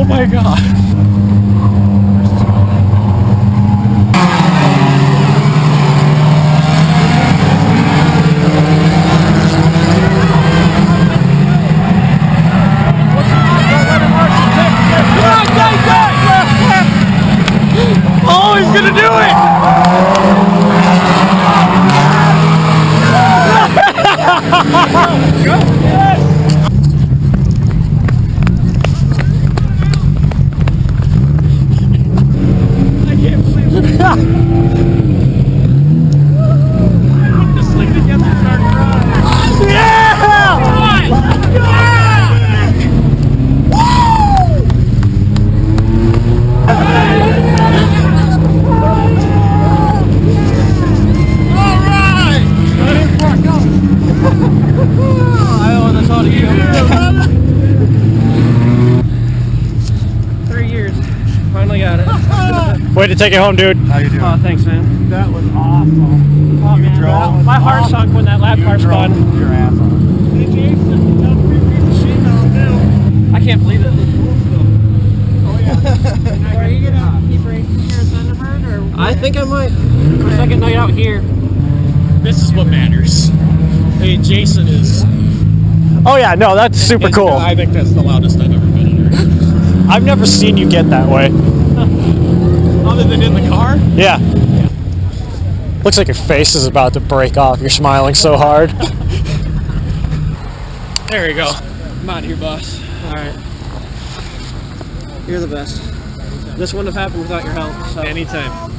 Oh my god. Oh, he's gonna do it! I can't believe it. Put this thing together and start crying. Yeah! Finally got it. Way to take it home, dude. How you doing? Oh, thanks, man. That was awesome. Oh, man, my heart sunk when that lap car spun. Your ass off. Hey, Jason, don't repeat the shit now, I can't believe it. Oh, yeah. Are you gonna keep racing here at Thunderbird, or? I think I might. My second night out here. This is what matters. Hey, Jason is... Oh, yeah, no, that's super cool. I think that's the loudest I've ever been in here. I've never seen you get that way. Other than in the car? Yeah. Looks like your face is about to break off. You're smiling so hard. There you go. I'm out of here, boss. Alright. You're the best. This wouldn't have happened without your help. So. Anytime.